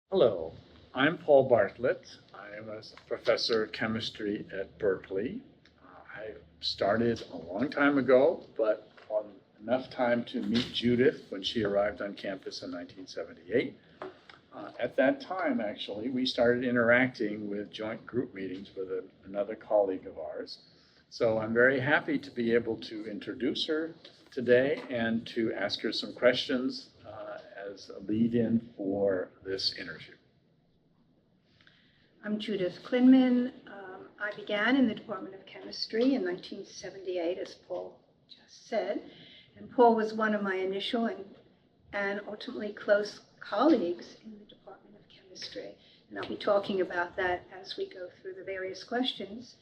Hello, I'm Paul Bartlett. I'm a professor of chemistry at Berkeley. I started a long time ago, but on enough time to meet Judith when she arrived on campus in 1978. At that time, actually, we started interacting with joint group meetings with another colleague of ours. So I'm very happy to be able to introduce her today and to ask her some questions as a lead-in for this interview. I'm Judith Klinman. I began in the Department of Chemistry in 1978, as Paul just said. And Paul was one of my initial and ultimately close colleagues in the Department of Chemistry. And I'll be talking about that as we go through the various questions.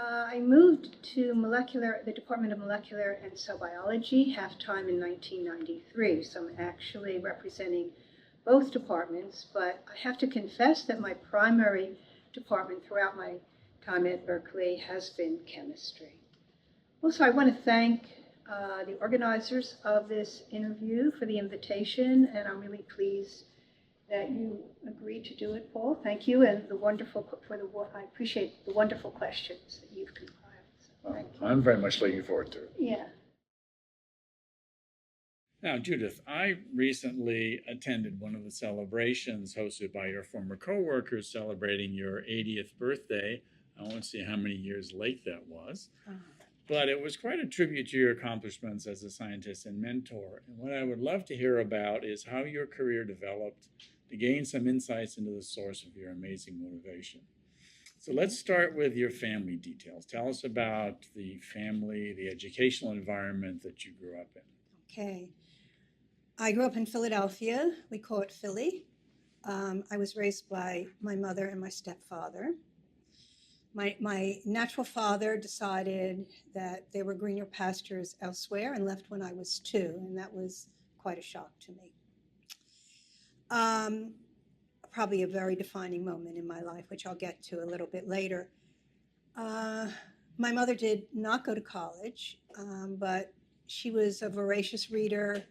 I moved to the Department of Molecular and Cell Biology half-time in 1993, so I'm actually representing both departments, but I have to confess that my primary department throughout my time at Berkeley has been chemistry. Also, I want to thank the organizers of this interview for the invitation, and I'm really pleased that you agreed to do it, Paul. Thank you, and I appreciate the wonderful questions that you've compiled. So thank you. I'm very much looking forward to it. Yeah. Now, Judith, I recently attended one of the celebrations hosted by your former coworkers celebrating your 80th birthday. I won't see how many years late that was, but it was quite a tribute to your accomplishments as a scientist and mentor. And what I would love to hear about is how your career developed to gain some insights into the source of your amazing motivation. So let's start with your family details. Tell us about the family, the educational environment that you grew up in. Okay. I grew up in Philadelphia. We call it Philly. I was raised by my mother and my stepfather. My natural father decided that there were greener pastures elsewhere and left when I was 2, and that was quite a shock to me. Probably a very defining moment in my life, which I'll get to a little bit later. My mother did not go to college, but she was a voracious reader,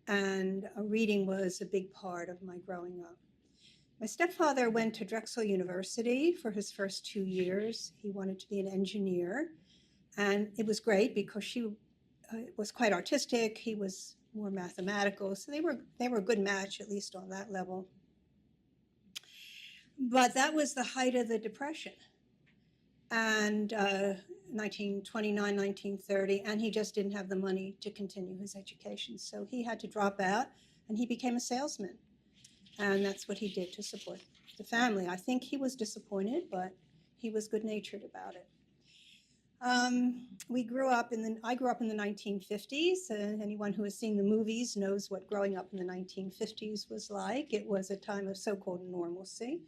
and reading was a big part of my growing up. My stepfather went to Drexel University for his first 2 years. He wanted to be an engineer, and it was great because she was quite artistic. He was more mathematical, so they were a good match, at least on that level. But that was the height of the Depression, and 1929, 1930, and he just didn't have the money to continue his education. So he had to drop out, and he became a salesman. And that's what he did to support the family. I think he was disappointed, but he was good-natured about it. I grew up in the 1950s, and anyone who has seen the movies knows what growing up in the 1950s was like. It was a time of so-called normalcy.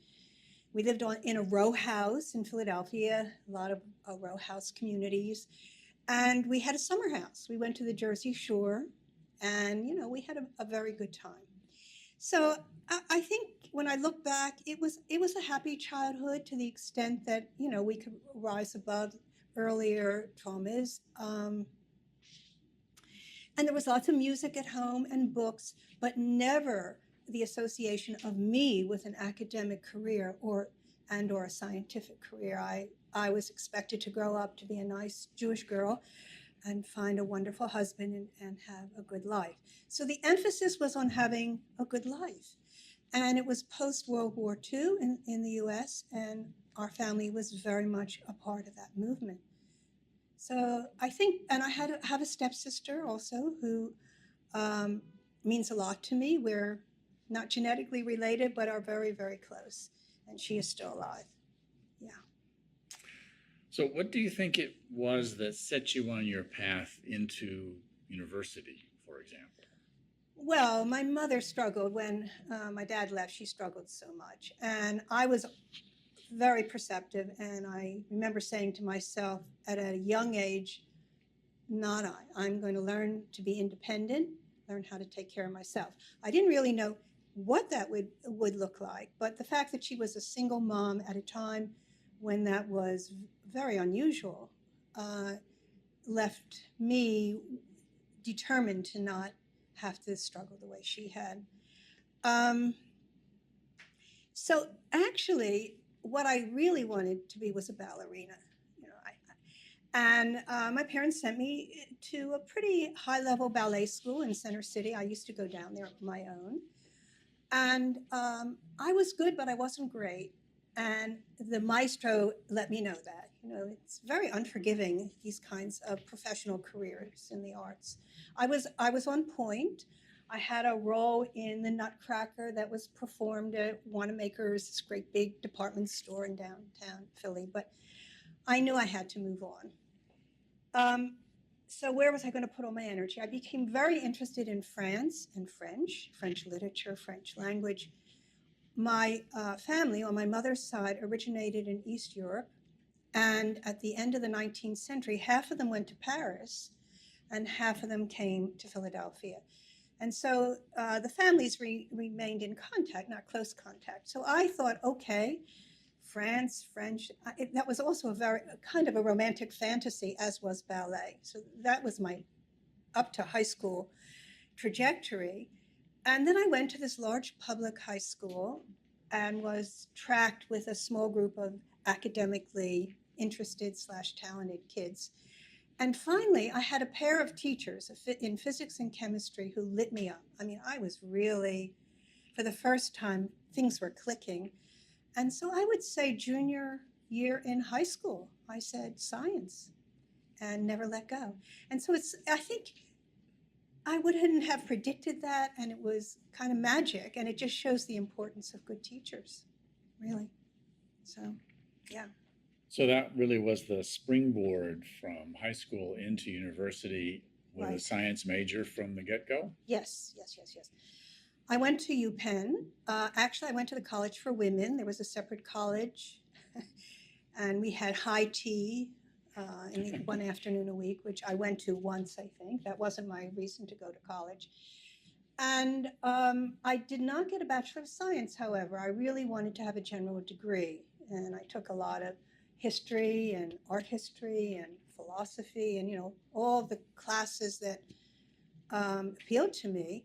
We lived in a row house in Philadelphia, a lot of row house communities, and we had a summer house. We went to the Jersey Shore, and we had a very good time. So I think when I look back, it was a happy childhood to the extent that we could rise above earlier traumas. And there was lots of music at home and books, but never the association of me with an academic career or a scientific career. I was expected to grow up to be a nice Jewish girl and find a wonderful husband and have a good life. So the emphasis was on having a good life. And it was post-World War II in the US, and our family was very much a part of that movement. So I think, and I have a stepsister also who means a lot to me. We're not genetically related, but are very, very close. And she is still alive. Yeah. So what do you think it was that set you on your path into university, for example? Well, my mother struggled when my dad left. She struggled so much. And I was very perceptive. And I remember saying to myself at a young age, not I. I'm going to learn to be independent, learn how to take care of myself. I didn't really know what that would look like. But the fact that she was a single mom at a time when that was very unusual left me determined to not have to struggle the way she had. So actually, what I really wanted to be was a ballerina. You know, my parents sent me to a pretty high-level ballet school in Center City. I used to go down there on my own, and I was good, but I wasn't great. And the maestro let me know that. You know, it's very unforgiving, these kinds of professional careers in the arts. I was on point. I had a role in the Nutcracker that was performed at Wanamaker's, this great big department store in downtown Philly, but I knew I had to move on. So where was I going to put all my energy? I became very interested in France and French literature, French language. My family on my mother's side originated in East Europe. And at the end of the 19th century, half of them went to Paris and half of them came to Philadelphia. And so the families remained in contact, not close contact. So I thought, okay, France, French, that was also a very kind of a romantic fantasy, as was ballet. So that was my up to high school trajectory. And then I went to this large public high school and was tracked with a small group of academically interested / talented kids. And finally, I had a pair of teachers in physics and chemistry who lit me up. I mean, I was really, for the first time, things were clicking. And so I would say junior year in high school, I said science and never let go. And so I think I wouldn't have predicted that, and it was kind of magic, and it just shows the importance of good teachers, really. So, yeah. So that really was the springboard from high school into university with a Right. science major from the get-go? Yes. I went to UPenn. Actually, I went to the College for Women. There was a separate college, and we had high tea in one afternoon a week, which I went to once, I think. That wasn't my reason to go to college. And I did not get a Bachelor of Science, however. I really wanted to have a general degree, and I took a lot of history and art history and philosophy and, you know, all the classes that appealed to me.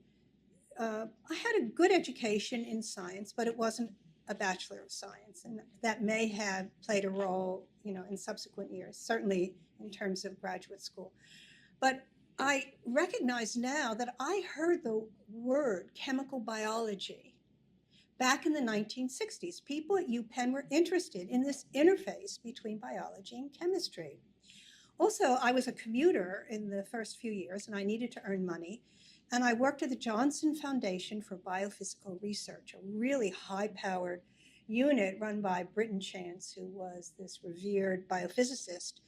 I had a good education in science, but it wasn't a Bachelor of Science, and that may have played a role, you know, in subsequent years, certainly in terms of graduate school. But I recognize now that I heard the word chemical biology back in the 1960s. People at UPenn were interested in this interface between biology and chemistry. Also, I was a commuter in the first few years, and I needed to earn money. And I worked at the Johnson Foundation for Biophysical Research, a really high-powered unit run by Britton Chance, who was this revered biophysicist.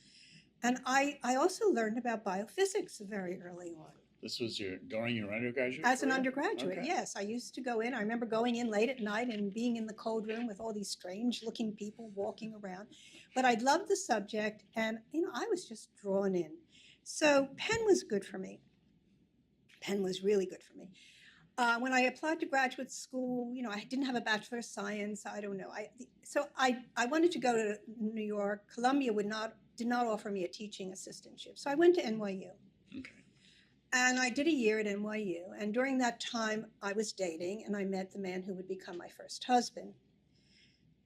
And I also learned about biophysics very early on. This was during your undergraduate As an career? undergraduate, Okay. yes. I used to go in. I remember going in late at night and being in the cold room with all these strange-looking people walking around. But I loved the subject, and, you know, I was just drawn in. So Penn was good for me. Penn was really good for me. When I applied to graduate school, you know, I didn't have a Bachelor of Science. I don't know. I wanted to go to New York. Columbia did not offer me a teaching assistantship. So I went to NYU. Okay. And I did a year at NYU. And during that time, I was dating, and I met the man who would become my first husband.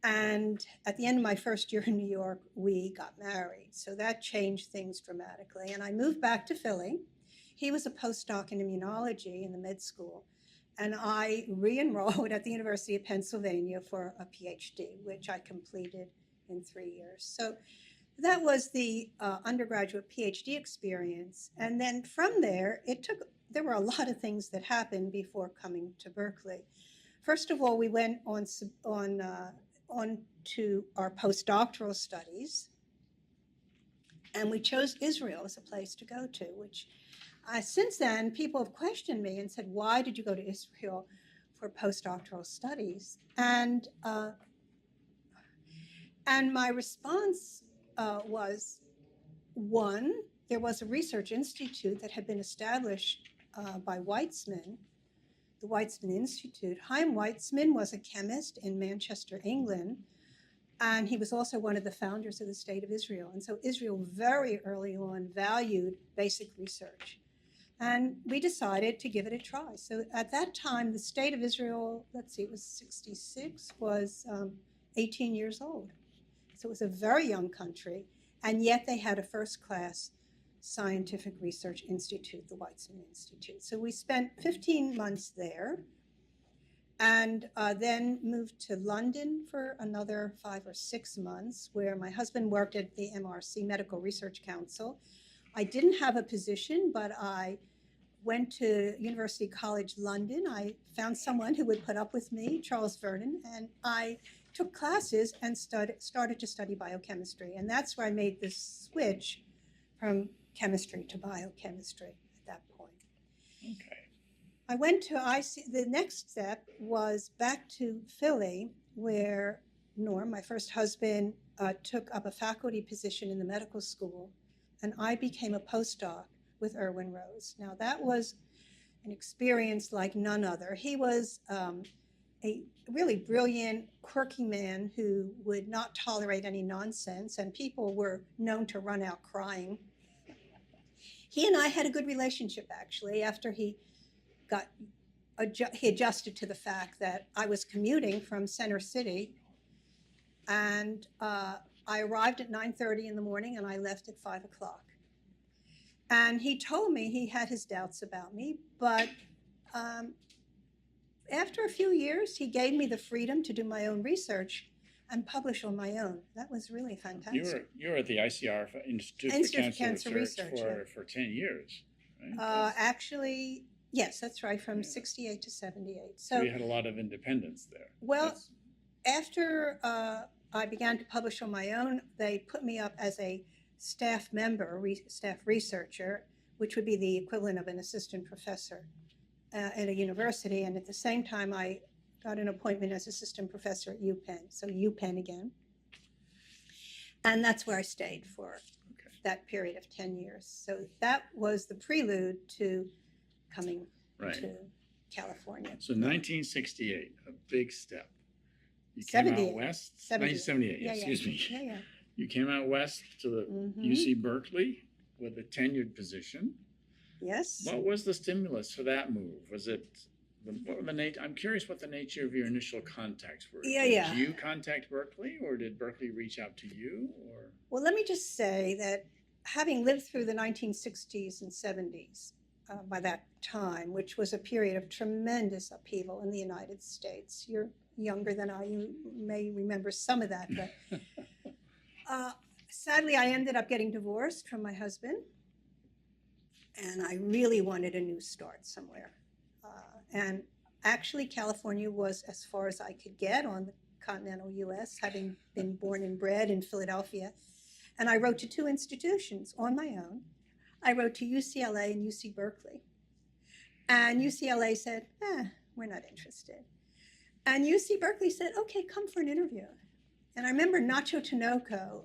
And at the end of my first year in New York, we got married. So that changed things dramatically. And I moved back to Philly. He was a postdoc in immunology in the med school. And I re-enrolled at the University of Pennsylvania for a PhD, which I completed in 3 years. So that was the undergraduate PhD experience. And then from there, there were a lot of things that happened before coming to Berkeley. First of all, we went on to our postdoctoral studies, and we chose Israel as a place to go to, which since then, people have questioned me and said, why did you go to Israel for postdoctoral studies? And my response was, one, there was a research institute that had been established by Weitzman, the Weitzman Institute. Chaim Weitzman was a chemist in Manchester, England, and he was also one of the founders of the State of Israel. And so Israel very early on valued basic research. And we decided to give it a try. So at that time, the state of Israel, let's see, it was 66, was 18 years old. So it was a very young country, and yet they had a first-class scientific research institute, the Weizmann Institute. So we spent 15 months there, and then moved to London for another 5 or 6 months, where my husband worked at the MRC, Medical Research Council. I didn't have a position, but I went to University College London. I found someone who would put up with me, Charles Vernon, and I took classes and started to study biochemistry. And that's where I made this switch from chemistry to biochemistry at that point. Okay. I went to the next step was back to Philly, where Norm, my first husband, took up a faculty position in the medical school, and I became a postdoc with Irwin Rose. Now that was an experience like none other. He was a really brilliant, quirky man who would not tolerate any nonsense, and people were known to run out crying. He and I had a good relationship, actually, after he adjusted to the fact that I was commuting from Center City, and I arrived at 9:30 in the morning and I left at 5 o'clock. And he told me he had his doubts about me, but after a few years, he gave me the freedom to do my own research and publish on my own. That was really fantastic. You were at the ICR Institute Institute for Cancer Research yeah. for 10 years, right? Actually, yes, that's right, from 68 to 78. So you had a lot of independence there. Well, after I began to publish on my own, they put me up as a staff member, staff researcher, which would be the equivalent of an assistant professor at a university. And at the same time, I got an appointment as assistant professor at UPenn, so UPenn again. And that's where I stayed for that period of 10 years. So that was the prelude to coming to California. So 1968, a big step. You came 78. out west? 1978, 1978, excuse me. Yeah. You came out west to the UC Berkeley with a tenured position. Yes. What was the stimulus for that move? Was it, I'm curious what the nature of your initial contacts were. Did you contact Berkeley, or did Berkeley reach out to you? Or? Well, let me just say that having lived through the 1960s and 70s by that time, which was a period of tremendous upheaval in the United States. You're younger than I, you may remember some of that, but sadly I ended up getting divorced from my husband, and I really wanted a new start somewhere. And actually California was as far as I could get on the continental US, having been born and bred in Philadelphia. And I wrote to 2 institutions on my own. I wrote to UCLA and UC Berkeley. And UCLA said, we're not interested. And UC Berkeley said, okay, come for an interview. And I remember Nacho Tinoco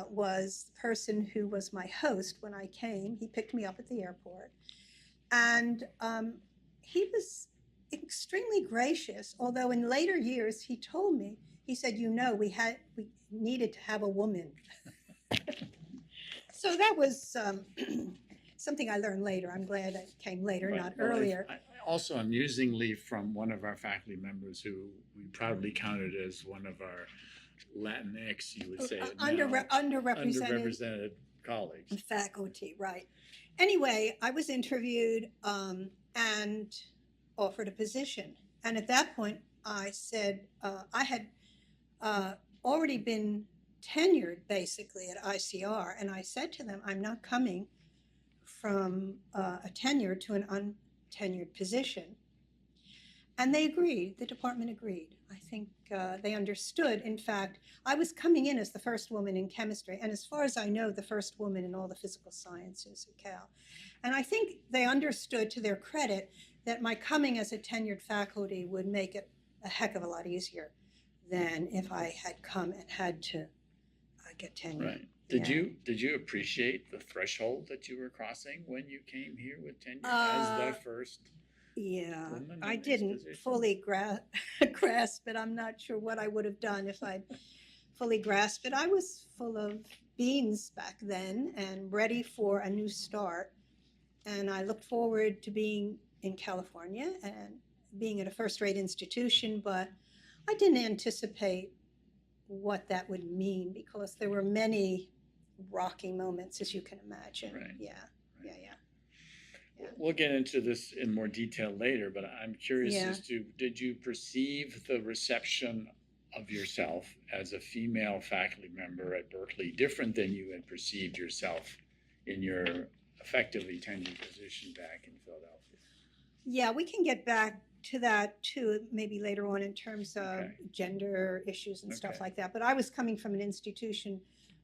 was the person who was my host when I came. He picked me up at the airport. And he was extremely gracious, although in later years he told me, he said, we needed to have a woman. So that was something I learned later. I'm glad it came later, not earlier. Also, amusingly, from one of our faculty members who we proudly counted as one of our Latinx, you would say, underrepresented colleagues. Faculty, right. Anyway, I was interviewed and offered a position. And at that point, I said, I had already been tenured basically at ICR, and I said to them, I'm not coming from a tenure to an untenured position. And they agreed, the department agreed. I think they understood. In fact, I was coming in as the first woman in chemistry, and as far as I know, the first woman in all the physical sciences at Cal. And I think they understood, to their credit, that my coming as a tenured faculty would make it a heck of a lot easier than if I had come and had to get tenure. Right. Did you appreciate the threshold that you were crossing when you came here with tenure as the first? Yeah, woman I in this didn't position? fully grasp it. I'm not sure what I would have done if I'd fully grasped it. I was full of beans back then and ready for a new start. And I looked forward to being in California and being at a first-rate institution, but I didn't anticipate what that would mean because there were many rocky moments, as you can imagine. Right. Yeah. We'll get into this in more detail later, but I'm curious Yeah. as to, did you perceive the reception of yourself as a female faculty member at Berkeley different than you had perceived yourself in your effectively tenured position back in Philadelphia? Yeah, we can get back to that too, maybe later on in terms of Okay. gender issues and stuff Okay. like that. But I was coming from an institution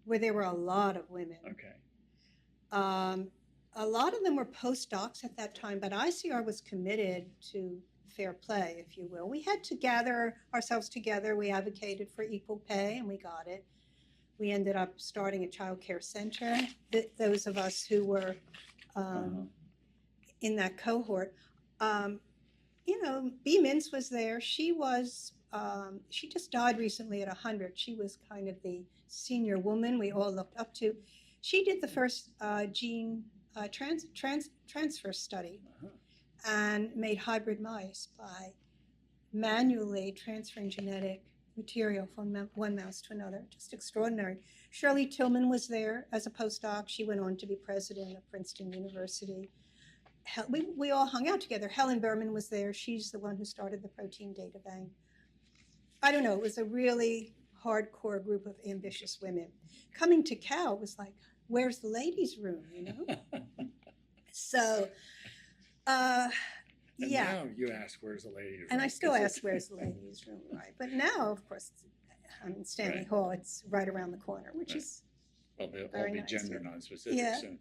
where there were a lot of women. Okay. A lot of them were postdocs at that time, but ICR was committed to fair play, if you will. We had to gather ourselves together. We advocated for equal pay, and we got it. We ended up starting a child care center. Those of us who were in that cohort, you know, B. Mintz was there. She just died recently at 100. She was kind of the senior woman we all looked up to. She did the first gene transfer study and made hybrid mice by manually transferring genetic material from one mouse to another. Just extraordinary. Shirley Tillman was there as a postdoc. She went on to be president of Princeton University. We all hung out together. Helen Berman was there. She's the one who started the protein data bank. I don't know, it was a really hardcore group of ambitious women. Coming to Cal was like, where's the ladies' room, you know? So, And yeah. now you ask, where's the ladies' room? And I still ask, where's the ladies' room, right? But now, of course, I'm in Stanley Right. Hall. It's right around the corner, which Right. is Well, they'll all very be nice, gender yeah. non-specific Yeah. soon.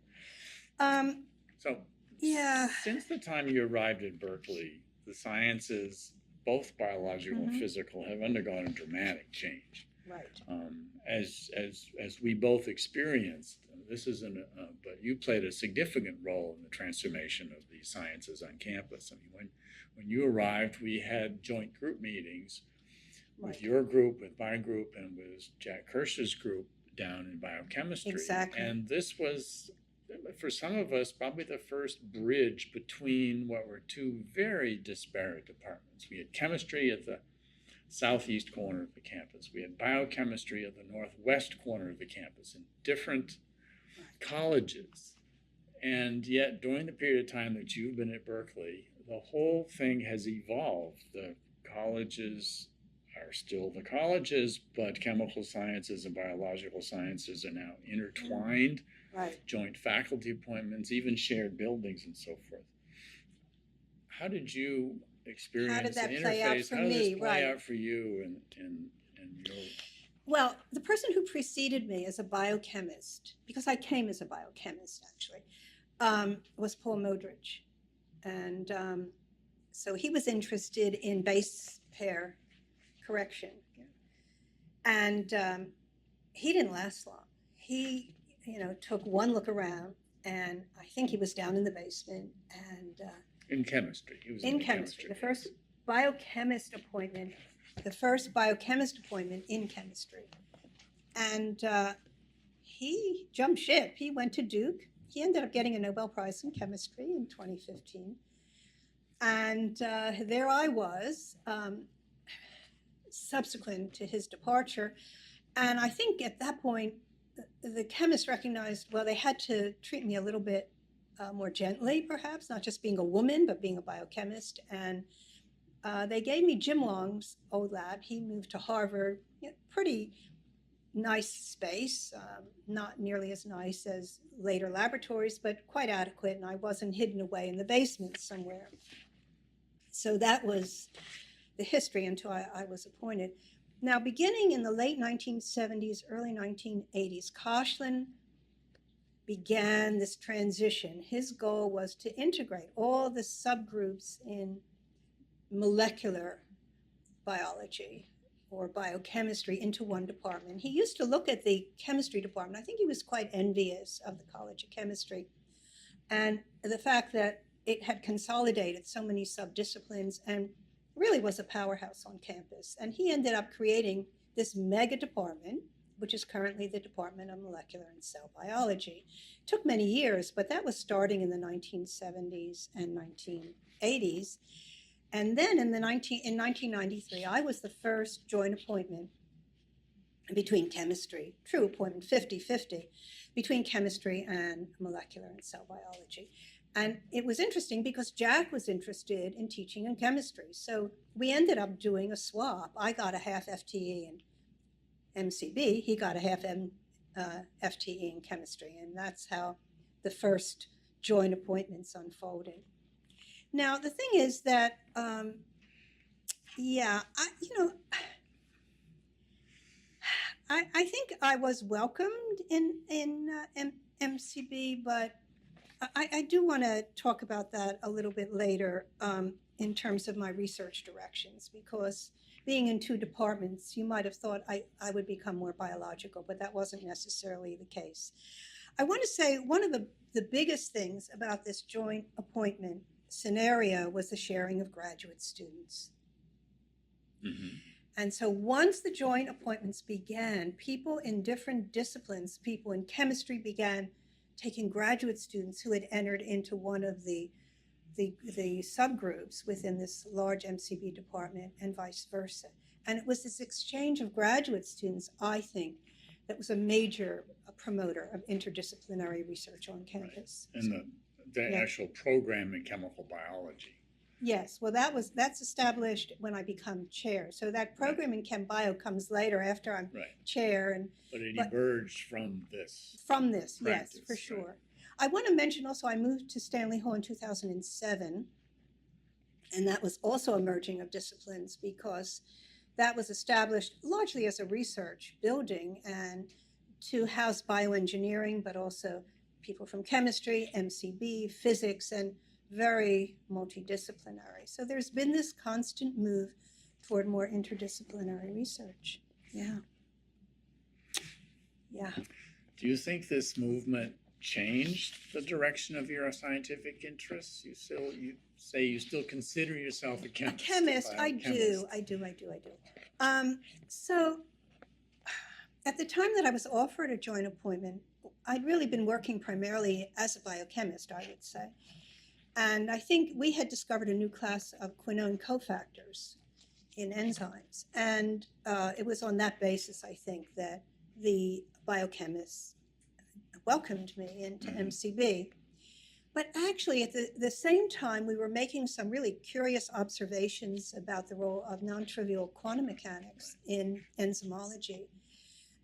um, So, yeah. since the time you arrived at Berkeley, the sciences, both biological and Mhm. physical, have undergone a dramatic change. Right. As we both experienced, this isn't, but you played a significant role in the transformation of the sciences on campus. I mean, when you arrived, we had joint group meetings with Right. your group, with my group, and with Jack Kirsch's group down in biochemistry. Exactly. And this was, for some of us, probably the first bridge between what were two very disparate departments. We had chemistry at the southeast corner of the campus. We had biochemistry at the northwest corner of the campus in different colleges. And yet, during the period of time that you've been at Berkeley, the whole thing has evolved. The colleges are still the colleges, but chemical sciences and biological sciences are now intertwined. Right. Joint faculty appointments, even shared buildings and so forth. How did you experience How did that the play out interface? for How did me? this play Right. out for you and your? Well, the person who preceded me as a biochemist, because I came as a biochemist actually, was Paul Modrich. And so he was interested in base pair correction. And he didn't last long. He, took one look around, and I think he was down in the basement. And In chemistry. He was in chemistry, the first biochemist appointment in chemistry. And he jumped ship. He went to Duke. He ended up getting a Nobel Prize in chemistry in 2015. And there I was, subsequent to his departure. And I think at that point, the chemists recognized, well, they had to treat me a little bit more gently, perhaps, not just being a woman, but being a biochemist. And they gave me Jim Long's old lab. He moved to Harvard, pretty nice space, not nearly as nice as later laboratories, but quite adequate. And I wasn't hidden away in the basement somewhere. So that was the history until I was appointed. Now, beginning in the late 1970s, early 1980s, Koshland began this transition. His goal was to integrate all the subgroups in molecular biology or biochemistry into one department. He used to look at the chemistry department. I think he was quite envious of the College of Chemistry and the fact that it had consolidated so many subdisciplines and really was a powerhouse on campus. And he ended up creating this mega department which is currently the Department of Molecular and Cell Biology. It took many years, but that was starting in the 1970s and 1980s. And then in 1993, I was the first joint appointment between chemistry, true appointment, 50-50, between chemistry and molecular and cell biology. And it was interesting because Jack was interested in teaching in chemistry. So we ended up doing a swap. I got a half FTE in MCB. He got a half FTE in chemistry. And that's how the first joint appointments unfolded. Now, the thing is that, I think I was welcomed in MCB, but I do want to talk about that a little bit later in terms of my research directions, because being in two departments, you might have thought I would become more biological, but that wasn't necessarily the case. I want to say one of the biggest things about this joint appointment scenario was the sharing of graduate students. Mm-hmm. And so once the joint appointments began, people in different disciplines, people in chemistry began taking graduate students who had entered into one of the subgroups within this large MCB department and vice versa. And it was this exchange of graduate students, I think, that was a major promoter of interdisciplinary research on campus. Right. And the actual program in chemical biology. Yes, well, that's established when I become chair. So that program in Chem Bio comes later after I'm chair. But it emerged from this. From this, practice, yes, for sure. I want to mention also I moved to Stanley Hall in 2007, and that was also a merging of disciplines because that was established largely as a research building and to house bioengineering, but also people from chemistry, MCB, physics, and very multidisciplinary. So there's been this constant move toward more interdisciplinary research. Yeah. Do you think this movement changed the direction of your scientific interests? You say you still consider yourself a chemist. A chemist, I do. So at the time that I was offered a joint appointment, I'd really been working primarily as a biochemist, I would say. And I think we had discovered a new class of quinone cofactors in enzymes. And it was on that basis, I think, that the biochemists welcomed me into MCB. But actually, at the same time, we were making some really curious observations about the role of non-trivial quantum mechanics in enzymology.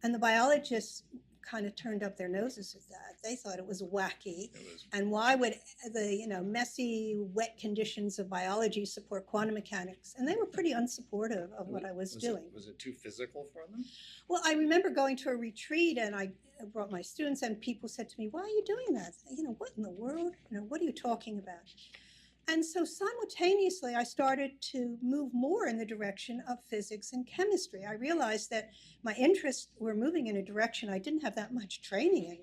And the biologists kind of turned up their noses at that. They thought it was wacky. And why would the messy, wet conditions of biology support quantum mechanics? And they were pretty unsupportive of what I was doing. Was it too physical for them? Well, I remember going to a retreat and I brought my students and people said to me, why are you doing that? What in the world? What are you talking about? And so simultaneously, I started to move more in the direction of physics and chemistry. I realized that my interests were moving in a direction I didn't have that much training in,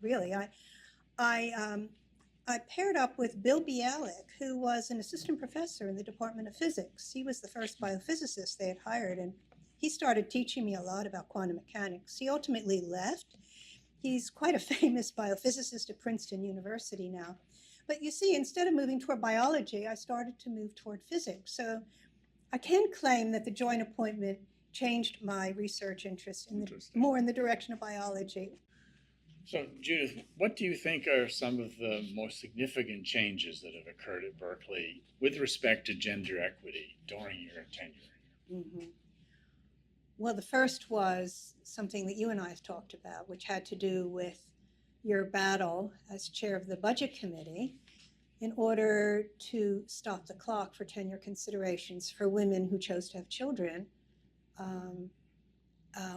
really. I paired up with Bill Bialik, who was an assistant professor in the Department of Physics. He was the first biophysicist they had hired, and he started teaching me a lot about quantum mechanics. He ultimately left. He's quite a famous biophysicist at Princeton University now. But you see, instead of moving toward biology, I started to move toward physics. So I can claim that the joint appointment changed my research interest more in the direction of biology. So, Judith, what do you think are some of the most significant changes that have occurred at Berkeley with respect to gender equity during your tenure? Mm-hmm. Well, the first was something that you and I have talked about, which had to do with your battle as chair of the budget committee in order to stop the clock for tenure considerations for women who chose to have children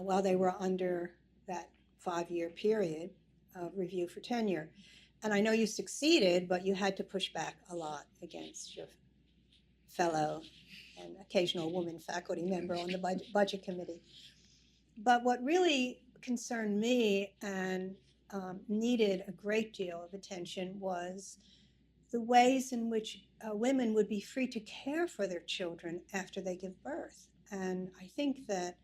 while they were under that 5-year period of review for tenure. And I know you succeeded, but you had to push back a lot against your fellow and occasional woman faculty member on the budget committee. But what really concerned me and needed a great deal of attention was the ways in which women would be free to care for their children after they give birth. And I think that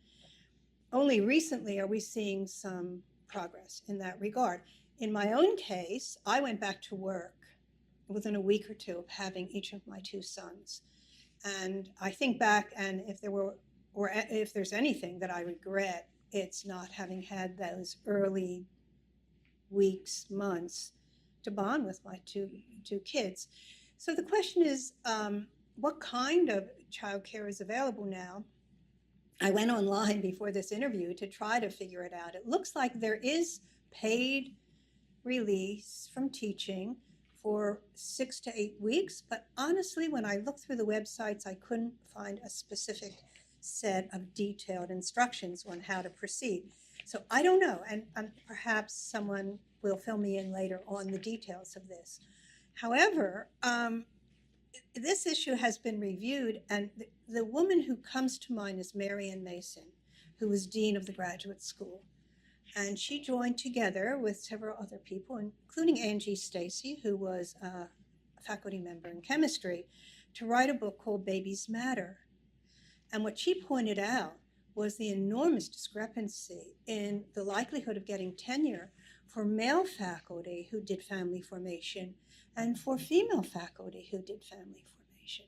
only recently are we seeing some progress in that regard. In my own case, I went back to work within a week or two of having each of my two sons. And I think back, and if there were, or if there's anything that I regret, it's not having had those early weeks, months to bond with my two kids. So the question is, what kind of childcare is available now? I went online before this interview to try to figure it out. It looks like there is paid release from teaching for 6 to 8 weeks, but honestly, when I looked through the websites, I couldn't find a specific set of detailed instructions on how to proceed. So I don't know, and perhaps someone will fill me in later on the details of this. However, this issue has been reviewed, and the woman who comes to mind is Marian Mason, who was dean of the graduate school. And she joined together with several other people, including Angie Stacy, who was a faculty member in chemistry, to write a book called Babies Matter. And what she pointed out was the enormous discrepancy in the likelihood of getting tenure for male faculty who did family formation and for female faculty who did family formation.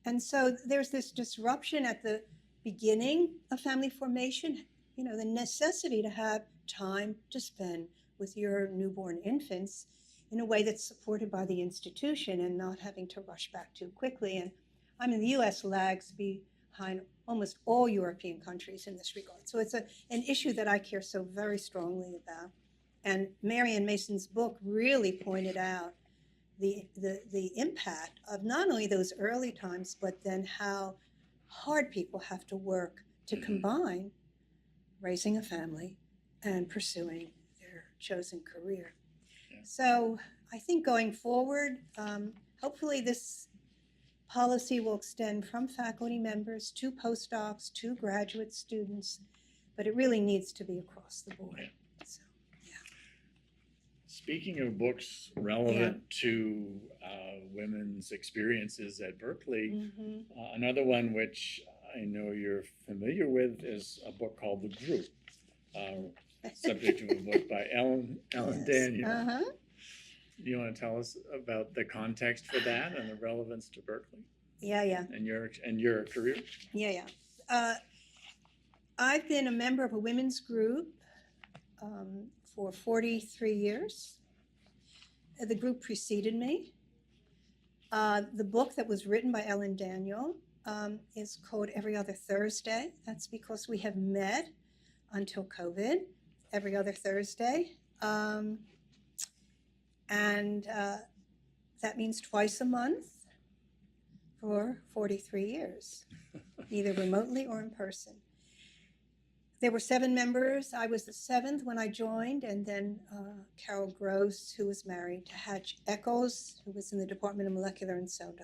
And so there's this disruption at the beginning of family formation, you know, the necessity to have time to spend with your newborn infants in a way that's supported by the institution and not having to rush back too quickly. And I mean, the US lags behind almost all European countries in this regard. So it's an issue that I care so very strongly about. And Marian Mason's book really pointed out the impact of not only those early times, but then how hard people have to work to combine raising a family and pursuing their chosen career. Yeah. So I think going forward, hopefully this policy will extend from faculty members to postdocs to graduate students, but it really needs to be across the board. So, yeah. Speaking of books relevant to women's experiences at Berkeley, another one which I know you're familiar with is a book called The Group, subject of a book by Ellen Yes. Daniel. Do you want to tell us about the context for that and the relevance to Berkeley? Yeah. And your career? Yeah. I've been a member of a women's group for 43 years. The group preceded me. The book that was written by Ellen Daniel is called Every Other Thursday. That's because we have met until COVID every other Thursday. And that means twice a month for 43 years, either remotely or in person. There were 7 members. I was the 7th when I joined, and then Carol Gross, who was married to Hatch Eccles, who was in the Department of Molecular and Cell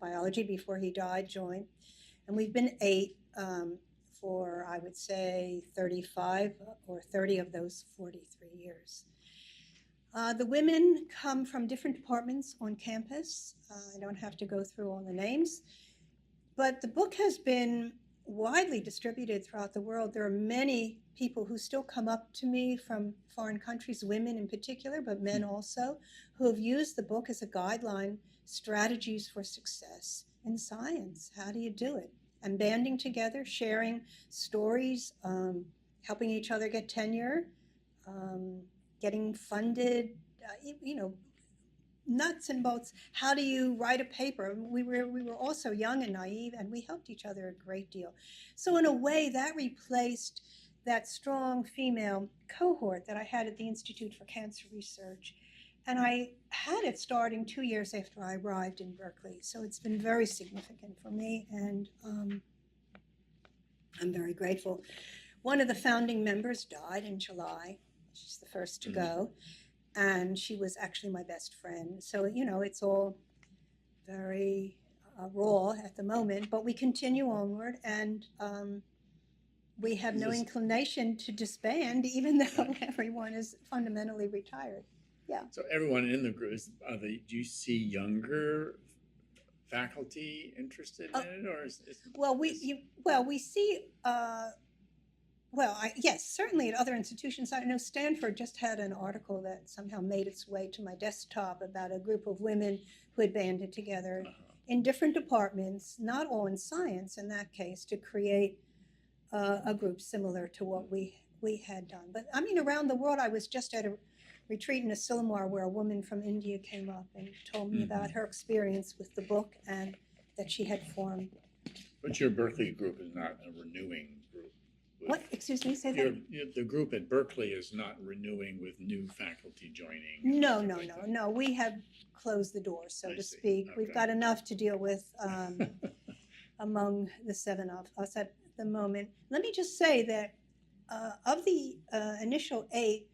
Biology before he died, joined. And we've been 8 for, I would say, 35 or 30 of those 43 years. The women come from different departments on campus. I don't have to go through all the names, but the book has been widely distributed throughout the world. There are many people who still come up to me from foreign countries, women in particular, but men also, who have used the book as a guideline, strategies for success in science. How do you do it? And banding together, sharing stories, helping each other get tenure, getting funded, nuts and bolts. How do you write a paper? We were also young and naive, and we helped each other a great deal. So in a way, that replaced that strong female cohort that I had at the Institute for Cancer Research. And I had it starting 2 years after I arrived in Berkeley. So it's been very significant for me, and I'm very grateful. One of the founding members died in July. She's the first to go. And she was actually my best friend. So, it's all very raw at the moment, but we continue onward, and we have no inclination to disband, even though everyone is fundamentally retired. Yeah. So everyone in the group, do you see younger faculty interested in it, or we see Well, yes, certainly at other institutions. I know Stanford just had an article that somehow made its way to my desktop about a group of women who had banded together in different departments, not all in science in that case, to create a group similar to what we had done. But I mean, around the world, I was just at a retreat in Asilomar where a woman from India came up and told me about her experience with the book and that she had formed. But your Berkeley group is not a renewing group. What? Excuse me, say that? The group at Berkeley is not renewing with new faculty joining. No. We have closed the door, so to speak. We've got enough to deal with among the seven of us at the moment. Let me just say that of the initial 8,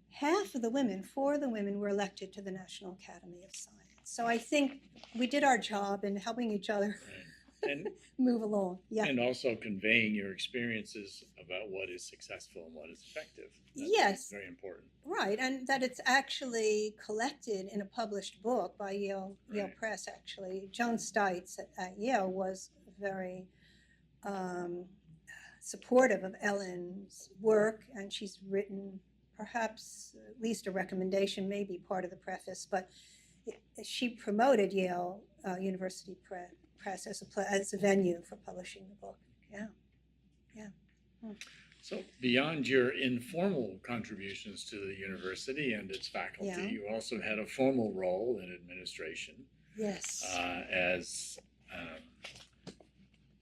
half of the women, 4 of the women were elected to the National Academy of Science. So I think we did our job in helping each other And move along. Yeah. and also conveying your experiences about what is successful and what is effective. That's Yes. very important. Right, and that it's actually collected in a published book by Yale Right. Press, actually. Joan Stites at Yale was very supportive of Ellen's work, and she's written perhaps at least a recommendation, maybe part of the preface, but she promoted Yale University Press as a venue for publishing the book. Yeah. So beyond your informal contributions to the university and its faculty, Yeah. you also had a formal role in administration Yes. as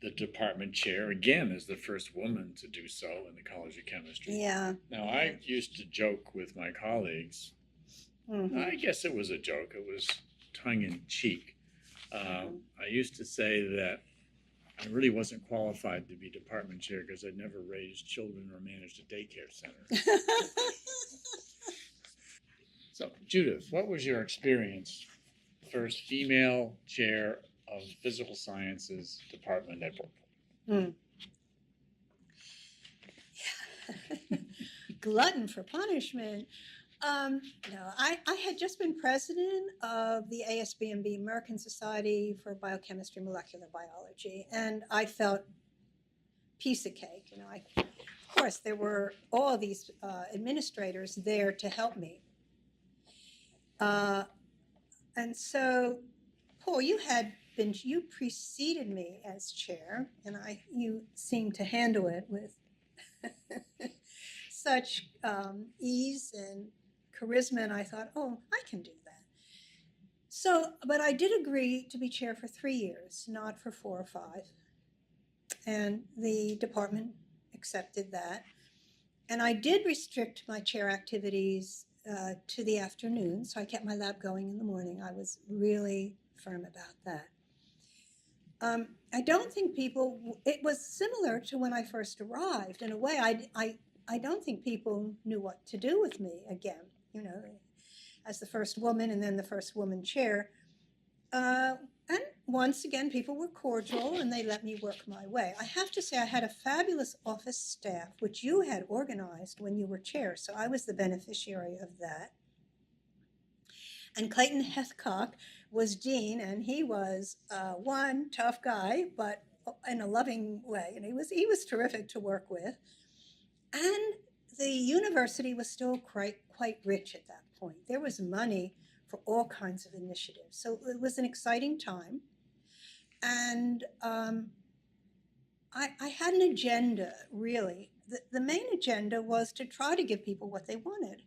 the department chair, again, as the first woman to do so in the College of Chemistry. Yeah. Now, I used to joke with my colleagues. Mhm. I guess it was a joke. It was tongue in cheek. I used to say that I really wasn't qualified to be department chair because I'd never raised children or managed a daycare center. So, Judith, what was your experience? First female chair of physical sciences department at Berkeley. Glutton for punishment. No, I had just been president of the ASBMB, American Society for Biochemistry and Molecular Biology, and I felt piece of cake. Of course, there were all these administrators there to help me. And so, Paul, you preceded me as chair, and you seemed to handle it with such ease and charisma, and I thought, oh, I can do that. So, but I did agree to be chair for 3 years, not for 4 or 5. And the department accepted that. And I did restrict my chair activities to the afternoon, so I kept my lab going in the morning. I was really firm about that. I don't think it was similar to when I first arrived. In a way, I don't think people knew what to do with me again, as the first woman and then the first woman chair. And once again, people were cordial and they let me work my way. I have to say, I had a fabulous office staff, which you had organized when you were chair, so I was the beneficiary of that. And Clayton Hethcock was dean, and he was one tough guy, but in a loving way, and he was terrific to work with. And the university was still quite rich at that point. There was money for all kinds of initiatives. So it was an exciting time. And I had an agenda, really. The main agenda was to try to give people what they wanted.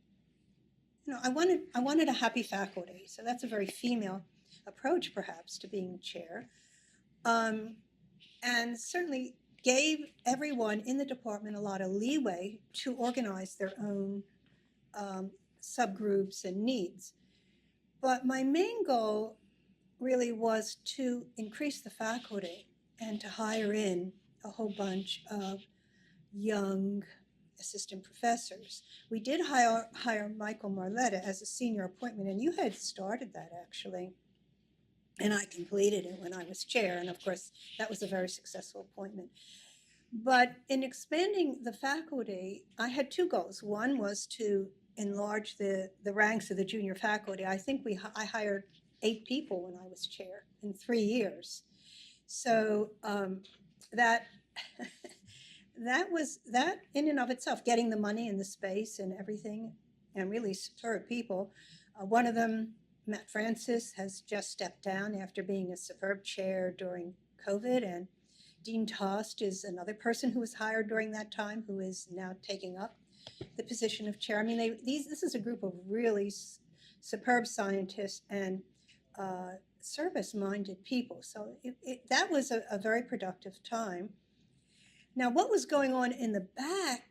I wanted a happy faculty. So that's a very female approach, perhaps, to being chair. And certainly gave everyone in the department a lot of leeway to organize their own subgroups and needs. But my main goal really was to increase the faculty and to hire in a whole bunch of young assistant professors. We did hire Michael Marletta as a senior appointment, and you had started that actually. And I completed it when I was chair, and of course, that was a very successful appointment. But in expanding the faculty, I had 2 goals. One was to enlarge the ranks of the junior faculty. I think I hired 8 people when I was chair in 3 years. So that that in and of itself, getting the money and the space and everything, and really superb people. One of them, Matt Francis, has just stepped down after being a superb chair during COVID, and Dean Tost is another person who was hired during that time who is now taking up the position of chair. I mean, this is a group of really superb scientists and service-minded people. So that was a very productive time. Now, what was going on in the back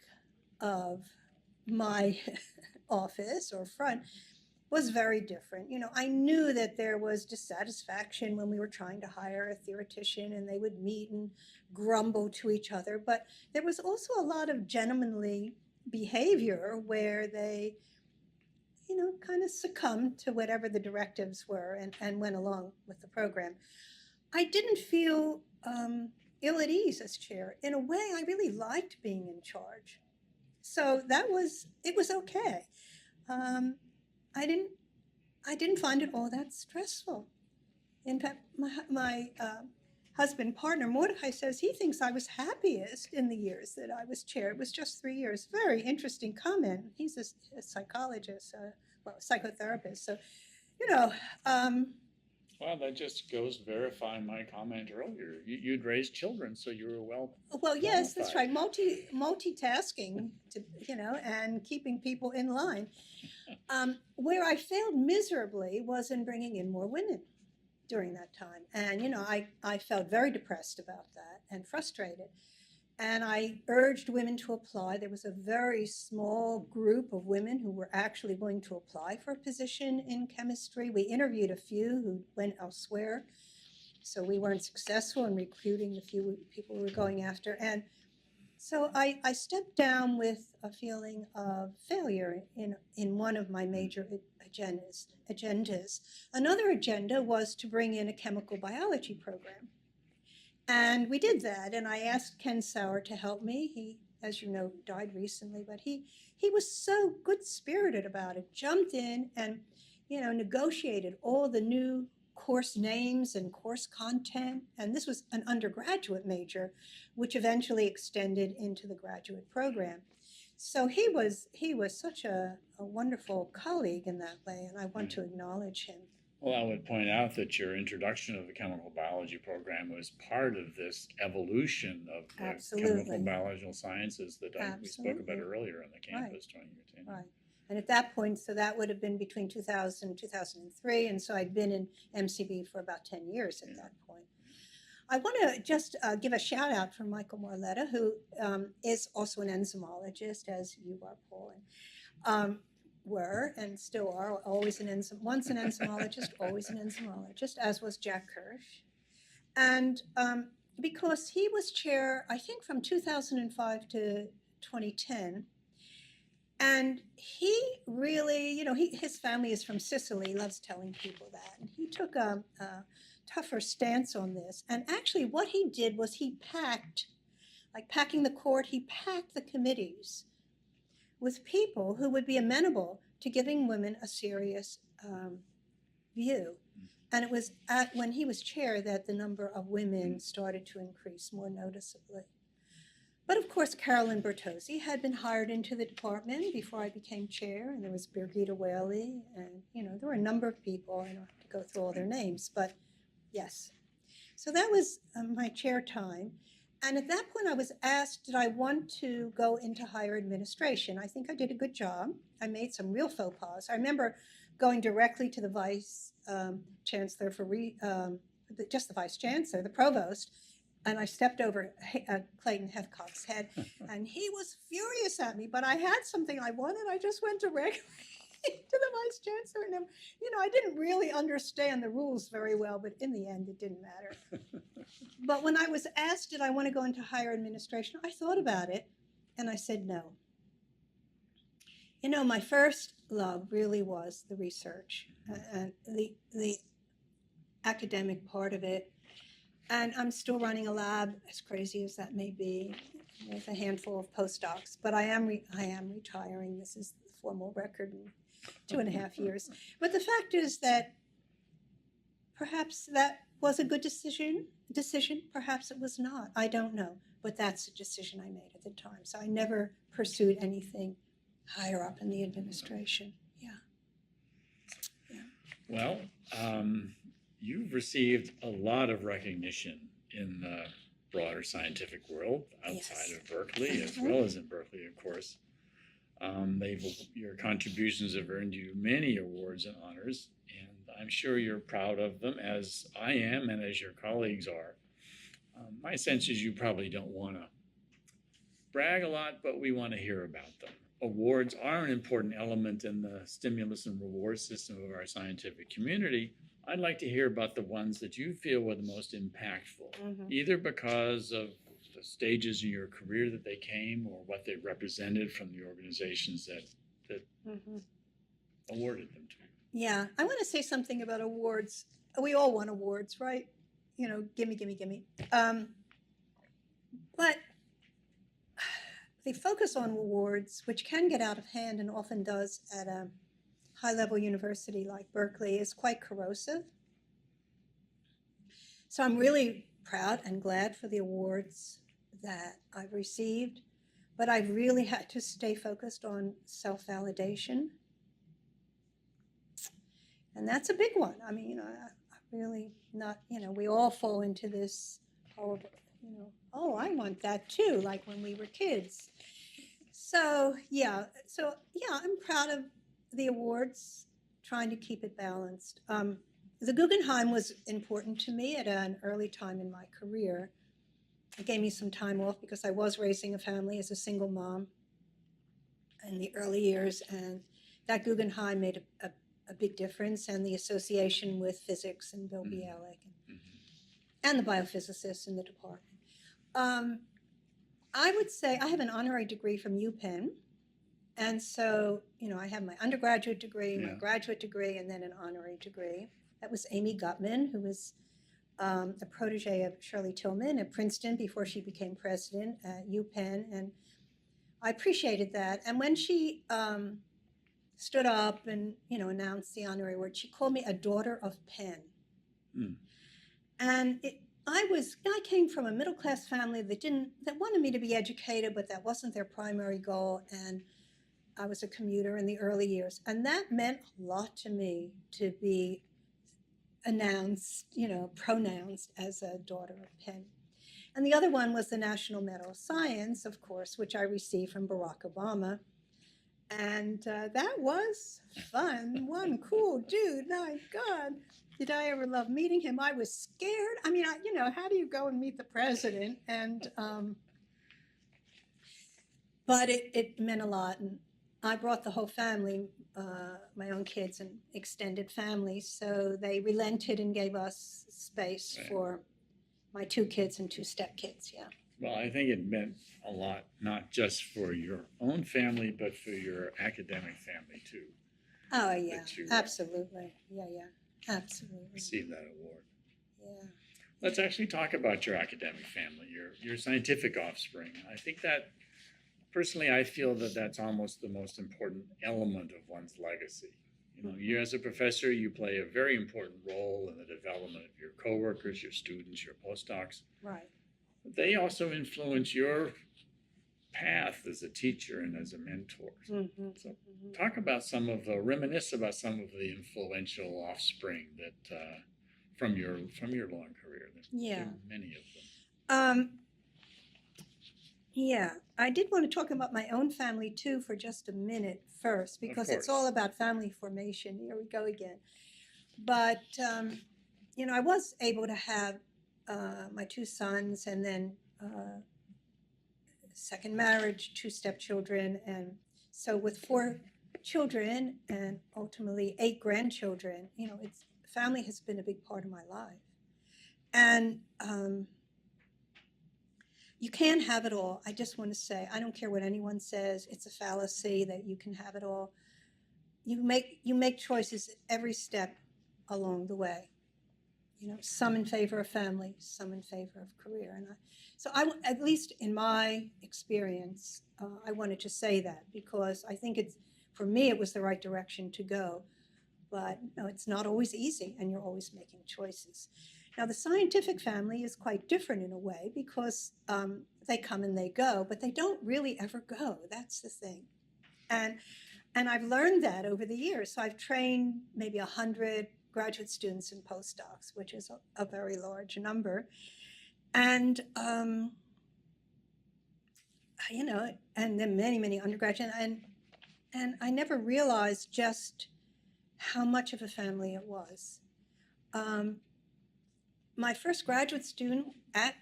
of my office or front was very different. You know, I knew that there was dissatisfaction when we were trying to hire a theoretician and they would meet and grumble to each other, but there was also a lot of gentlemanly behavior where they, you know, kind of succumbed to whatever the directives were and went along with the program. I didn't feel ill at ease as chair. In a way, I really liked being in charge. So it was okay. I didn't find it all that stressful. In fact, my husband, partner, Mordecai, says he thinks I was happiest in the years that I was chair. It was just 3 years. Very interesting comment. He's a psychologist, psychotherapist. So, you know, Well, that just goes verifying my comment earlier. You'd raised children, so you were well, yes, that's right. qualified. Multitasking, and keeping people in line. Where I failed miserably was in bringing in more women during that time. And, you know, I felt very depressed about that and frustrated. And I urged women to apply. There was a very small group of women who were actually going to apply for a position in chemistry. We interviewed a few who went elsewhere. So we weren't successful in recruiting the few people we were going after. And so I stepped down with a feeling of failure in one of my major agendas. Another agenda was to bring in a chemical biology program. And we did that, and I asked Ken Sauer to help me. He, as you know, died recently, but he was so good-spirited about it, jumped in and, you know, negotiated all the new course names and course content. And this was an undergraduate major, which eventually extended into the graduate program. So he was such a wonderful colleague in that way, and I want to acknowledge him. Well, I would point out that your introduction of the chemical biology program was part of this evolution of the Absolutely. chemical biological sciences that we spoke about Absolutely. earlier on the campus during your tenure. Right. And at that point, so that would have been between 2000 and 2003. And so I'd been in MCB for about 10 years at that point. I want to just give a shout out for Michael Morletta, who is also an enzymologist, as you are, Paul, and were and still are always once an enzymologist, always an enzymologist, as was Jack Kirsch. And because he was chair, I think, from 2005 to 2010. And he really, you know, his family is from Sicily, he loves telling people that. And he took a tougher stance on this. And actually what he did was he packed, like packing the court, he packed the committees with people who would be amenable to giving women a serious view. And it was when he was chair that the number of women started to increase more noticeably. But of course, Carolyn Bertozzi had been hired into the department before I became chair, and there was Birgitta Whaley, and you know, there were a number of people. I don't have to go through all their names, but yes. So that was my chair time. And at that point, I was asked, did I want to go into higher administration? I think I did a good job. I made some real faux pas. I remember going directly to the vice chancellor just the vice chancellor, the provost, and I stepped over Clayton Hefcock's head, and he was furious at me, but I had something I wanted. I just went directly to the vice chancellor, and you know, I didn't really understand the rules very well, but in the end, it didn't matter. But when I was asked, did I want to go into higher administration, I thought about it, and I said no. You know, my first love really was the research and the academic part of it. And I'm still running a lab, as crazy as that may be, with a handful of postdocs. But I am retiring. This is the formal record in 2.5 years. But the fact is that perhaps that was a good decision. Perhaps it was not. I don't know. but that's a decision I made at the time. So I never pursued anything higher up in the administration. Yeah. Well, you've received a lot of recognition in the broader scientific world outside Yes. of Berkeley, as well as in Berkeley, of course. Your contributions have earned you many awards and honors, and I'm sure you're proud of them, as I am and as your colleagues are. My sense is you probably don't want to brag a lot, but we want to hear about them. Awards are an important element in the stimulus and reward system of our scientific community. I'd like to hear about the ones that you feel were the most impactful, either because of the stages in your career that they came or what they represented from the organizations that awarded them to you. Yeah, I want to say something about awards. We all want awards, right? You know, gimme. But the focus on awards, which can get out of hand and often does at a high-level university like Berkeley, is quite corrosive. So I'm really proud and glad for the awards that I've received, but I've really had to stay focused on self-validation. And that's a big one. I mean, I really not, we all fall into this horrible, oh, I want that too, like when we were kids. So yeah, I'm proud of the awards, trying to keep it balanced. The Guggenheim was important to me at an early time in my career. It gave me some time off because I was raising a family as a single mom in the early years, and that Guggenheim made a big difference, and the association with physics and Bill Bialik and the biophysicists in the department. I would say I have an honorary degree from UPenn. And so, I have my undergraduate degree, my graduate degree, and then an honorary degree. That was Amy Gutman, who was the protege of Shirley Tillman at Princeton before she became president at UPenn. And I appreciated that. And when she stood up and, announced the honorary award, she called me a daughter of Penn. And I came from a middle-class family that wanted me to be educated, but that wasn't their primary goal. And I was a commuter in the early years. And that meant a lot to me to be pronounced as a daughter of Penn. And the other one was the National Medal of Science, of course, which I received from Barack Obama. And that was fun. One cool dude. My God, did I ever love meeting him? I was scared. I mean, how do you go and meet the president? And but it meant a lot. And I brought the whole family, my own kids and extended family. So they relented and gave us space for my 2 kids and 2 stepkids. Yeah. Well, I think it meant a lot, not just for your own family, but for your academic family too. Oh, yeah, absolutely. Yeah, absolutely. Receive that award. Yeah. Let's actually talk about your academic family, your scientific offspring. I think that, personally, I feel that that's almost the most important element of one's legacy. You as a professor, you play a very important role in the development of your coworkers, your students, your postdocs. Right. They also influence your path as a teacher and as a mentor. So talk about reminisce about some of the influential offspring that from your long career. There are many of them. Yeah, I did want to talk about my own family too for just a minute first, because it's all about family formation. Here we go again. But I was able to have my 2 sons, and then second marriage, 2 stepchildren. And so with 4 children and ultimately 8 grandchildren, family has been a big part of my life. And you can't have it all. I just want to say, I don't care what anyone says. It's a fallacy that you can have it all. You make choices every step along the way. Some in favor of family, some in favor of career. And at least in my experience, I wanted to say that, because I think for me, it was the right direction to go. But it's not always easy, and you're always making choices. Now, the scientific family is quite different in a way because they come and they go, but they don't really ever go. That's the thing. And I've learned that over the years. So I've trained maybe 100 graduate students and postdocs, which is a very large number. And, you know, and then many, many undergraduate. And I never realized just how much of a family it was. My first graduate student at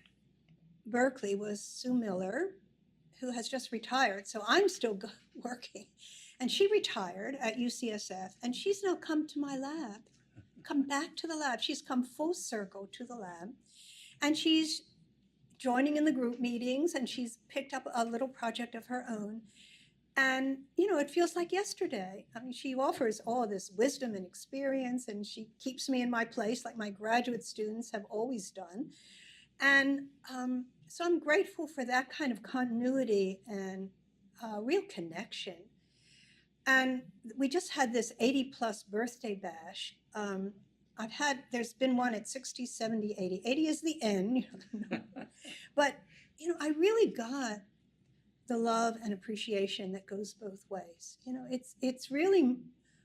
Berkeley was Sue Miller, who has just retired. So I'm still working. And she retired at UCSF, and she's now come to my lab, come back to the lab. She's come full circle to the lab, and she's joining in the group meetings, and she's picked up a little project of her own. And, you know, it feels like yesterday. I mean, she offers all this wisdom and experience, and she keeps me in my place like my graduate students have always done. And so I'm grateful for that kind of continuity and real connection. And we just had this 80 plus birthday bash. There's been one at 60, 70, 80. 80 is the end. But, you know, I really got the love and appreciation that goes both ways. You know, it's really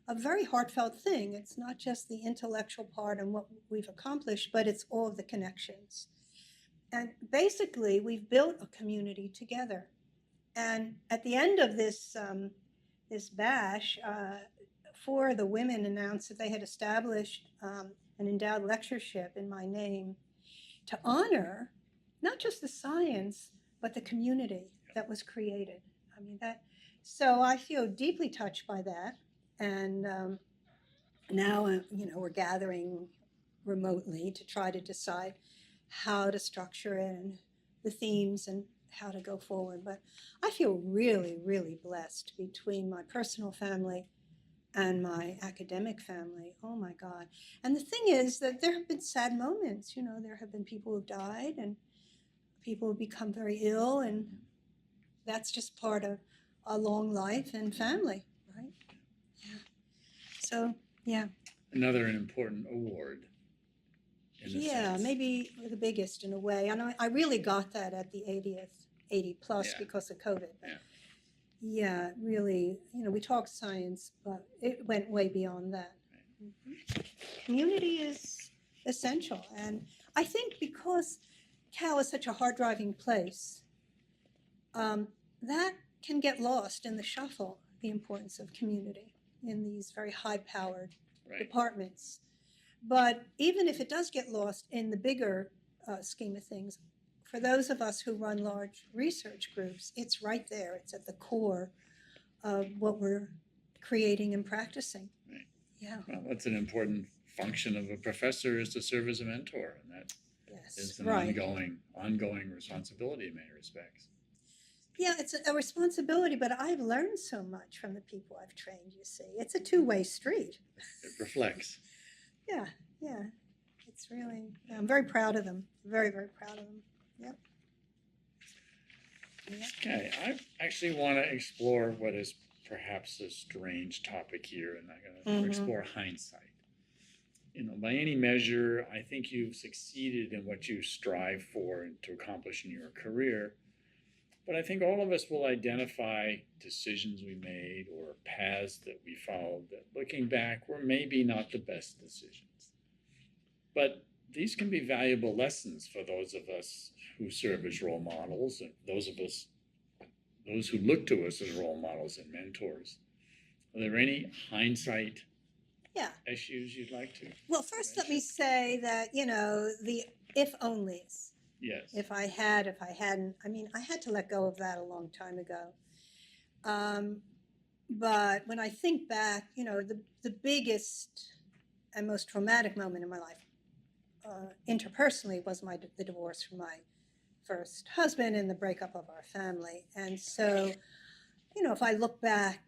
a very heartfelt thing. It's not just the intellectual part and what we've accomplished, but it's all of the connections. And basically, we've built a community together. And at the end of this bash, 4 of the women announced that they had established an endowed lectureship in my name to honor not just the science, but the community that was created. I mean, so I feel deeply touched by that. And now, you know, we're gathering remotely to try to decide how to structure it and the themes and how to go forward. But I feel really, really blessed between my personal family and my academic family. Oh my God. And the thing is that there have been sad moments. You know, there have been people who've died and people have become very ill, and that's just part of a long life and family, right? Yeah. So, yeah. Another important award. Yeah, maybe the biggest in a way. And I really got that at the 80 plus because of COVID. Yeah, really, you know, we talk science, but it went way beyond that. Mm-hmm. Community is essential. And I think because Cal is such a hard-driving place, that can get lost in the shuffle, the importance of community in these very high-powered departments. But even if it does get lost in the bigger scheme of things, for those of us who run large research groups, it's right there. It's at the core of what we're creating and practicing. Right. Yeah. Well, that's an important function of a professor, is to serve as a mentor, and that is an ongoing responsibility in many respects. Yeah, it's a responsibility, but I've learned so much from the people I've trained, you see. It's a two-way street. It reflects. Yeah. It's really, I'm very proud of them. Very, very proud of them. Yep. Okay, I actually want to explore what is perhaps a strange topic here, and I'm going to explore hindsight. You know, by any measure, I think you've succeeded in what you strive for and to accomplish in your career. But I think all of us will identify decisions we made or paths that we followed that, looking back, were maybe not the best decisions. But these can be valuable lessons for those of us who serve as role models, and those who look to us as role models and mentors. Are there any hindsight issues you'd like to? Well, first let me say that, you know, the if-onlys. Yes. If I hadn't, I mean, I had to let go of that a long time ago. But when I think back, you know, the biggest and most traumatic moment in my life, interpersonally, was the divorce from my first husband and the breakup of our family. And so, you know, if I look back,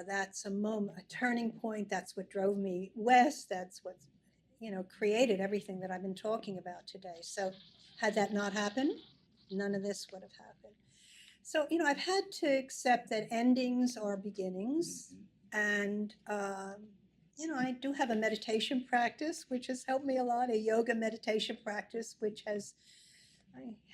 that's a moment, a turning point. That's what drove me west. That's what, you know, created everything that I've been talking about today. So had that not happened, none of this would have happened. So, you know, I've had to accept that endings are beginnings, and I do have a meditation practice, which has helped me a lot, a yoga meditation practice, which I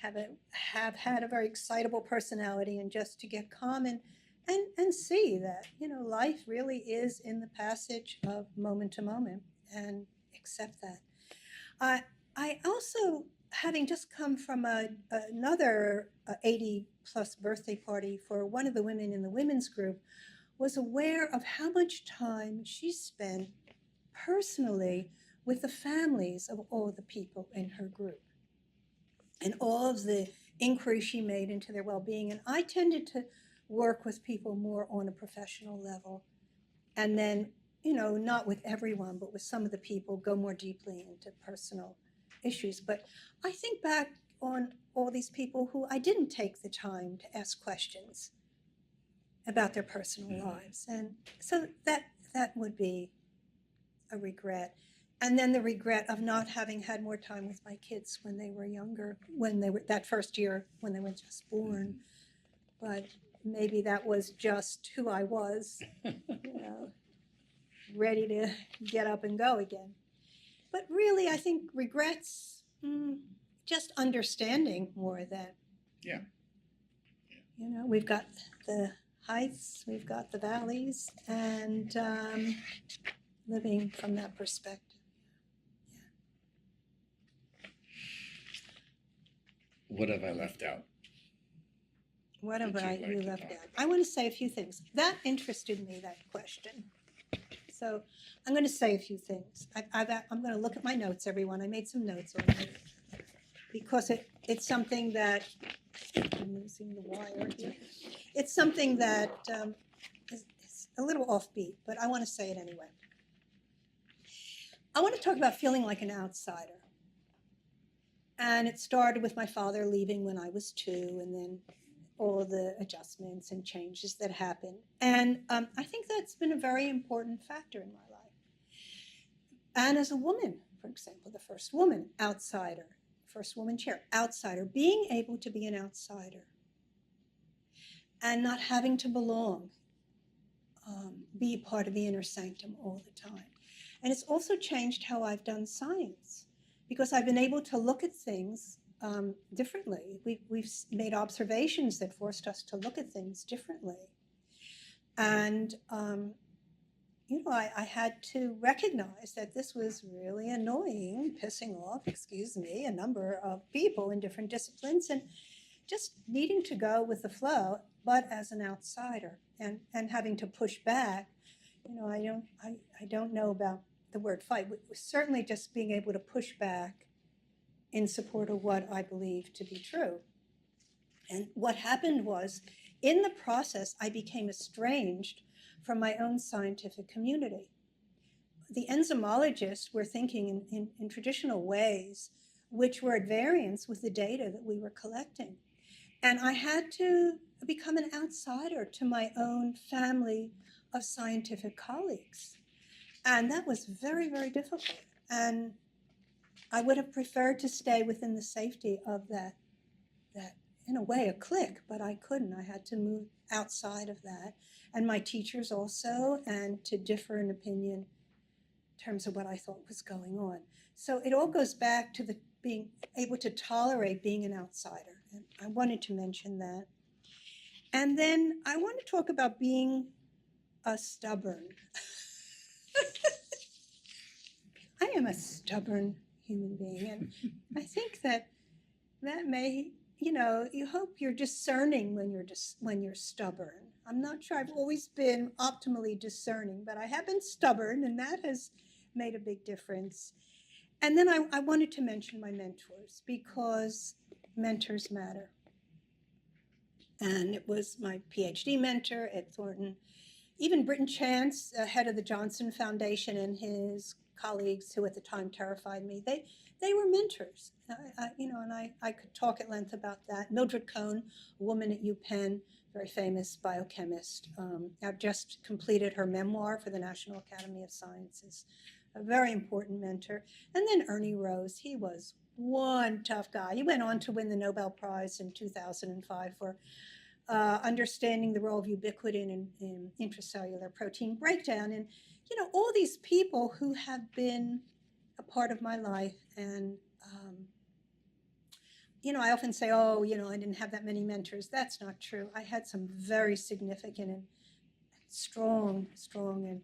have had a very excitable personality, and just to get calm and see that, life really is in the passage of moment to moment, and accept that. I also, having just come from another 80 plus birthday party for one of the women in the women's group, was aware of how much time she spent personally with the families of all the people in her group, and all of the inquiry she made into their well-being. And I tended to work with people more on a professional level, and then, not with everyone, but with some of the people, go more deeply into personal issues. But I think back on all these people who I didn't take the time to ask questions about their personal lives. And so that would be a regret. And then the regret of not having had more time with my kids when they were younger, when they were that first year, when they were just born. But maybe that was just who I was, ready to get up and go again. But really, I think regrets, just understanding more that, Yeah. We've got the heights, we've got the valleys, and living from that perspective. What have I left out? What have Would you like you to left talk out? about? I want to say a few things. That interested me, that question. So I'm going to say a few things. I'm going to look at my notes, everyone. I made some notes on it because it's something that, I'm losing the wire here. It's something that is a little offbeat, but I want to say it anyway. I want to talk about feeling like an outsider. And it started with my father leaving when I was 2, and then all the adjustments and changes that happened. And I think that's been a very important factor in my life. And as a woman, for example, the first woman outsider, first woman chair, outsider, being able to be an outsider and not having to belong, be part of the inner sanctum all the time. And it's also changed how I've done science, because I've been able to look at things differently. We've made observations that forced us to look at things differently. And, I had to recognize that this was really annoying, pissing off, a number of people in different disciplines, and just needing to go with the flow, but as an outsider, and having to push back. I don't know about the word fight, but certainly just being able to push back in support of what I believe to be true. And what happened was, in the process, I became estranged from my own scientific community. The enzymologists were thinking in traditional ways, which were at variance with the data that we were collecting. And I had to become an outsider to my own family of scientific colleagues. And that was very, very difficult. And I would have preferred to stay within the safety of that, in a way, a clique, but I couldn't. I had to move outside of that. And my teachers also, and to differ in opinion in terms of what I thought was going on. So it all goes back to the being able to tolerate being an outsider. And I wanted to mention that. And then I want to talk about being a stubborn. I am a stubborn human being, and I think that may, you hope you're discerning when you're stubborn. I'm not sure I've always been optimally discerning, but I have been stubborn, and that has made a big difference. And then I wanted to mention my mentors, because mentors matter. And it was my PhD mentor at Thornton, even Britton Chance, head of the Johnson Foundation, and his colleagues, who at the time terrified me, they were mentors, and I could talk at length about that. Mildred Cohn, a woman at UPenn, very famous biochemist. I've just completed her memoir for the National Academy of Sciences, a very important mentor. And then Ernie Rose, he was one tough guy. He went on to win the Nobel Prize in 2005 for understanding the role of ubiquitin in intracellular protein breakdown. And you know, all these people who have been a part of my life. And, you know, I often say, oh, you know, I didn't have that many mentors. That's not true. I had some very significant and strong and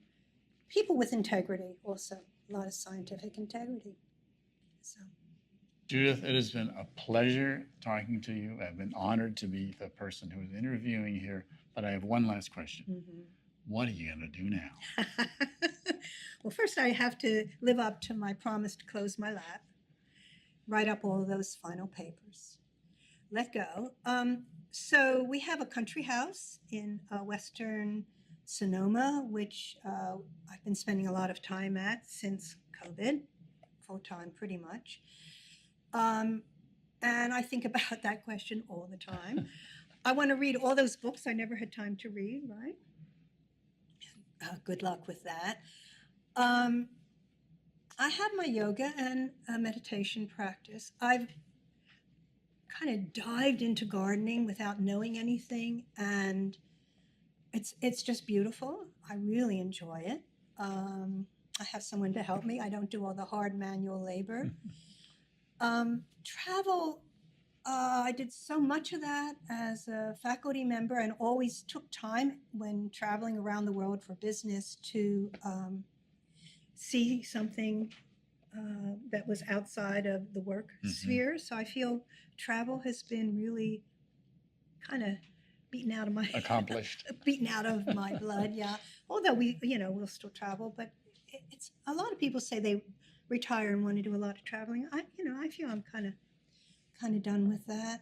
people with integrity also, a lot of scientific integrity. So. Judith, it has been a pleasure talking to you. I've been honored to be the person who is interviewing here, but I have one last question. Mm-hmm. What are you going to do now? Well, first I have to live up to my promise to close my lab, write up all of those final papers, let go. So we have a country house in Western Sonoma, which I've been spending a lot of time at since COVID, full time pretty much. And I think about that question all the time. I want to read all those books I never had time to read, right? Good luck with that. I have my yoga and meditation practice. I've kind of dived into gardening without knowing anything, and it's just beautiful. I really enjoy it. I have someone to help me. I don't do all the hard manual labor. Travel, I did so much of that as a faculty member and always took time when traveling around the world for business to see something that was outside of the work sphere. So I feel travel has been really kind of beaten out of my beaten out of my blood. Yeah. Although we'll still travel, but it's a lot of people say they retire and want to do a lot of traveling. I feel I'm kind of done with that.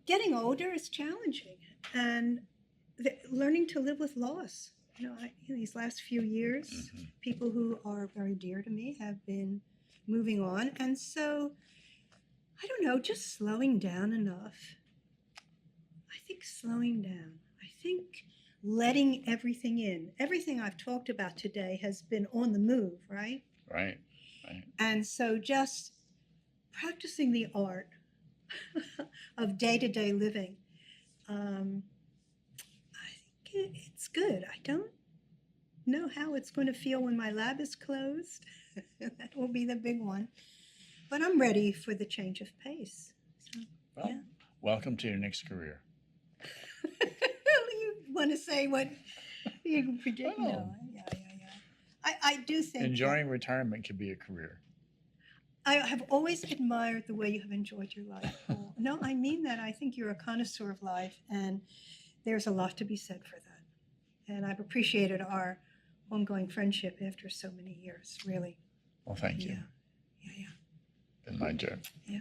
Getting older is challenging, and learning to live with loss. These last few years, people who are very dear to me have been moving on, and so I don't know, just slowing down enough. I think slowing down. I think letting everything in. Everything I've talked about today has been on the move, right? Right. And so just practicing the art of day-to-day living. I think it's good. I don't know how it's going to feel when my lab is closed. That will be the big one. But I'm ready for the change of pace. So, well, yeah. Welcome to your next career. You want to say what you can predict? Well, No. Yeah. I do think enjoying retirement could be a career. I have always admired the way you have enjoyed your life, Paul. No, I mean that. I think you're a connoisseur of life, and there's a lot to be said for that. And I've appreciated our ongoing friendship after so many years, really. Well, thank you. Yeah. Been my job. Yeah.